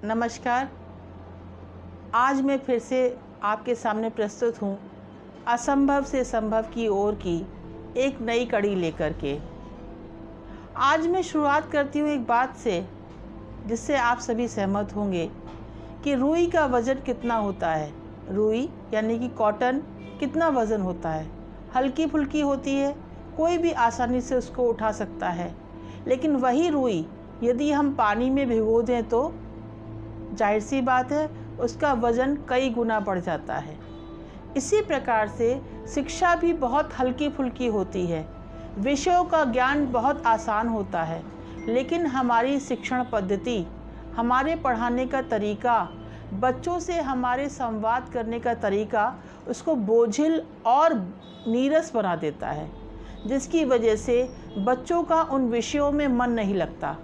नमस्कार। आज मैं फिर से आपके सामने प्रस्तुत हूँ असंभव से संभव की ओर की एक नई कड़ी लेकर के। आज मैं शुरुआत करती हूँ एक बात से जिससे आप सभी सहमत होंगे कि रुई का वज़न कितना होता है। रुई यानी कि कॉटन कितना वज़न होता है। हल्की फुल्की होती है, कोई भी आसानी से उसको उठा सकता है। लेकिन वही रुई यदि हम पानी में भिगो दें तो जाहिर सी बात है उसका वज़न कई गुना बढ़ जाता है। इसी प्रकार से शिक्षा भी बहुत हल्की फुल्की होती है, विषयों का ज्ञान बहुत आसान होता है, लेकिन हमारी शिक्षण पद्धति, हमारे पढ़ाने का तरीका, बच्चों से हमारे संवाद करने का तरीका उसको बोझिल और नीरस बना देता है, जिसकी वजह से बच्चों का उन विषयों में मन नहीं लगता।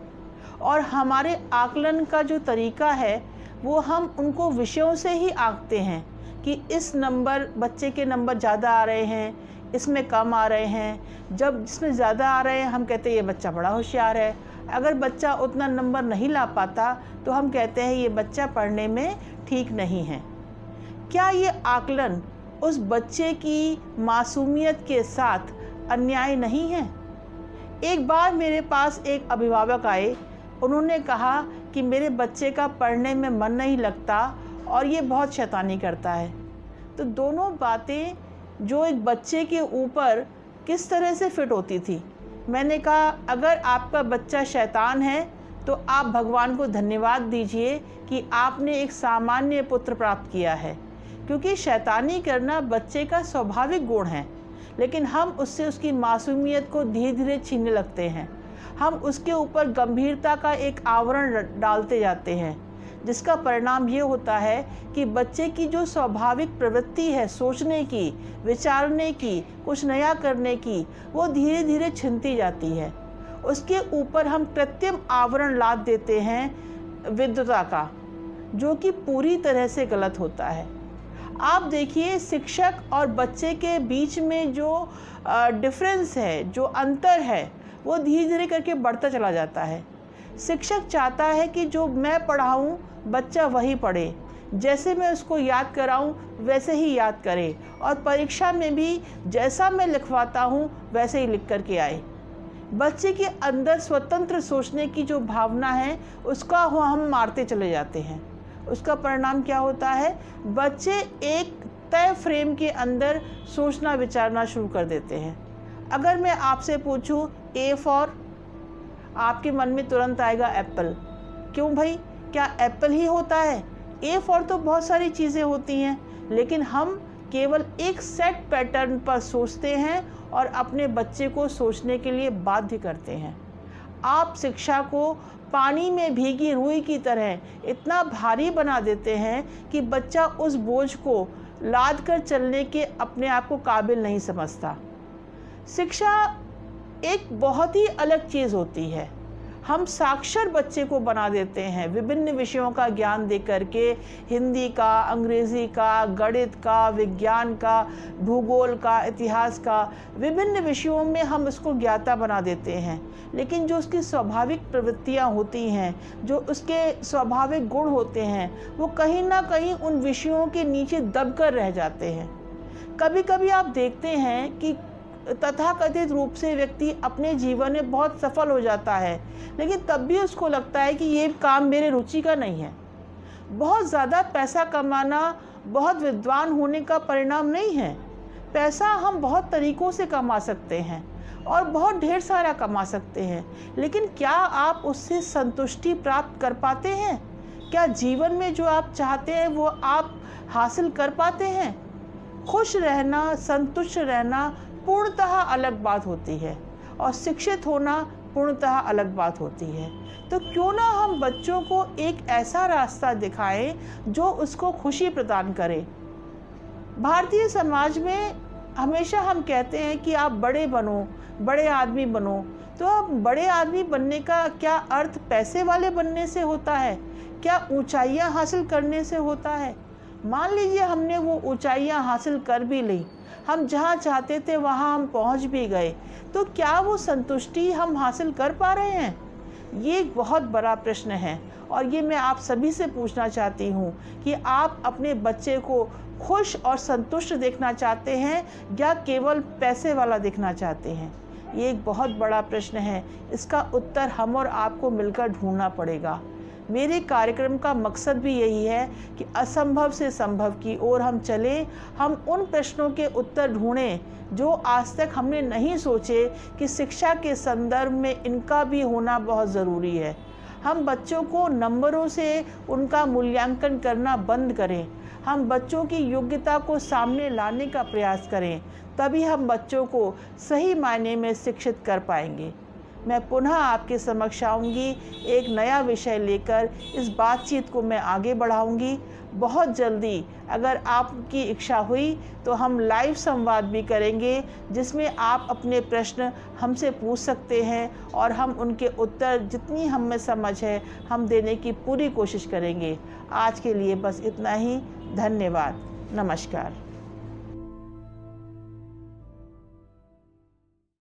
और हमारे आकलन का जो तरीका है वो हम उनको विषयों से ही आंकते हैं कि इस नंबर बच्चे के नंबर ज़्यादा आ रहे हैं, इसमें कम आ रहे हैं। जब जिसमें ज़्यादा आ रहे हैं हम कहते हैं ये बच्चा बड़ा होशियार है। अगर बच्चा उतना नंबर नहीं ला पाता तो हम कहते हैं ये बच्चा पढ़ने में ठीक नहीं है। क्या ये आकलन उस बच्चे की मासूमियत के साथ अन्याय नहीं है? एक बार मेरे पास एक अभिभावक आए, उन्होंने कहा कि मेरे बच्चे का पढ़ने में मन नहीं लगता और ये बहुत शैतानी करता है। तो दोनों बातें जो एक बच्चे के ऊपर किस तरह से फिट होती थी। मैंने कहा अगर आपका बच्चा शैतान है तो आप भगवान को धन्यवाद दीजिए कि आपने एक सामान्य पुत्र प्राप्त किया है, क्योंकि शैतानी करना बच्चे का स्वाभाविक गुण है। लेकिन हम उससे उसकी मासूमियत को धीरे धीरे छीनने लगते हैं। हम उसके ऊपर गंभीरता का एक आवरण डालते जाते हैं, जिसका परिणाम ये होता है कि बच्चे की जो स्वाभाविक प्रवृत्ति है सोचने की, विचारने की, कुछ नया करने की, वो धीरे धीरे छिनती जाती है। उसके ऊपर हम कृत्रिम आवरण लाद देते हैं विद्वता का, जो कि पूरी तरह से गलत होता है। आप देखिए शिक्षक और बच्चे के बीच में जो डिफरेंस है, जो अंतर है, वो धीरे धीरे करके बढ़ता चला जाता है। शिक्षक चाहता है कि जो मैं पढ़ाऊँ बच्चा वही पढ़े, जैसे मैं उसको याद कराऊँ वैसे ही याद करे, और परीक्षा में भी जैसा मैं लिखवाता हूँ वैसे ही लिख करके आए। बच्चे के अंदर स्वतंत्र सोचने की जो भावना है उसका हम मारते चले जाते हैं। उसका परिणाम क्या होता है? बच्चे एक तय फ्रेम के अंदर सोचना विचारना शुरू कर देते हैं। अगर मैं आपसे पूछूं ए फॉर, आपके मन में तुरंत आएगा एप्पल। क्यों भाई, क्या एप्पल ही होता है? ए फॉर तो बहुत सारी चीज़ें होती हैं, लेकिन हम केवल एक सेट पैटर्न पर सोचते हैं और अपने बच्चे को सोचने के लिए बाध्य करते हैं। आप शिक्षा को पानी में भीगी रुई की तरह इतना भारी बना देते हैं कि बच्चा उस बोझ को लाद कर चलने के अपने आप को काबिल नहीं समझता। शिक्षा एक बहुत ही अलग चीज़ होती है। हम साक्षर बच्चे को बना देते हैं विभिन्न विषयों का ज्ञान दे करके, हिंदी का, अंग्रेज़ी का, गणित का, विज्ञान का, भूगोल का, इतिहास का, विभिन्न विषयों में हम उसको ज्ञाता बना देते हैं। लेकिन जो उसकी स्वाभाविक प्रवृत्तियाँ होती हैं, जो उसके स्वाभाविक गुण होते हैं, वो कहीं ना कहीं उन विषयों के नीचे दब कर रह जाते हैं। कभी कभी आप देखते हैं कि तथाकथित रूप से व्यक्ति अपने जीवन में बहुत सफल हो जाता है, लेकिन तब भी उसको लगता है कि ये काम मेरे रुचि का नहीं है। बहुत ज़्यादा पैसा कमाना बहुत विद्वान होने का परिणाम नहीं है। पैसा हम बहुत तरीक़ों से कमा सकते हैं और बहुत ढेर सारा कमा सकते हैं, लेकिन क्या आप उससे संतुष्टि प्राप्त कर पाते हैं? क्या जीवन में जो आप चाहते हैं वो आप हासिल कर पाते हैं? खुश रहना, संतुष्ट रहना पूर्णतः अलग बात होती है और शिक्षित होना पूर्णतः अलग बात होती है। तो क्यों ना हम बच्चों को एक ऐसा रास्ता दिखाएं जो उसको खुशी प्रदान करे। भारतीय समाज में हमेशा हम कहते हैं कि आप बड़े बनो, बड़े आदमी बनो। तो अब बड़े आदमी बनने का क्या अर्थ पैसे वाले बनने से होता है? क्या ऊंचाइयां हासिल करने से होता है? मान लीजिए हमने वो ऊंचाइयां हासिल कर भी ली, हम जहाँ चाहते थे वहाँ हम पहुँच भी गए, तो क्या वो संतुष्टि हम हासिल कर पा रहे हैं? ये एक बहुत बड़ा प्रश्न है और ये मैं आप सभी से पूछना चाहती हूँ कि आप अपने बच्चे को खुश और संतुष्ट देखना चाहते हैं या केवल पैसे वाला देखना चाहते हैं। ये एक बहुत बड़ा प्रश्न है। इसका उत्तर हम और आपको मिलकर ढूंढना पड़ेगा। मेरे कार्यक्रम का मकसद भी यही है कि असंभव से संभव की ओर हम चलें। हम उन प्रश्नों के उत्तर ढूंढें जो आज तक हमने नहीं सोचे कि शिक्षा के संदर्भ में इनका भी होना बहुत ज़रूरी है। हम बच्चों को नंबरों से उनका मूल्यांकन करना बंद करें। हम बच्चों की योग्यता को सामने लाने का प्रयास करें, तभी हम बच्चों को सही मायने में शिक्षित कर पाएंगे। मैं पुनः आपके समक्ष आऊँगी, एक नया विषय लेकर इस बातचीत को मैं आगे बढ़ाऊँगी। बहुत जल्दी अगर आपकी इच्छा हुई तो हम लाइव संवाद भी करेंगे, जिसमें आप अपने प्रश्न हमसे पूछ सकते हैं और हम उनके उत्तर जितनी हम में समझ है हम देने की पूरी कोशिश करेंगे। आज के लिए बस इतना ही। धन्यवाद। नमस्कार।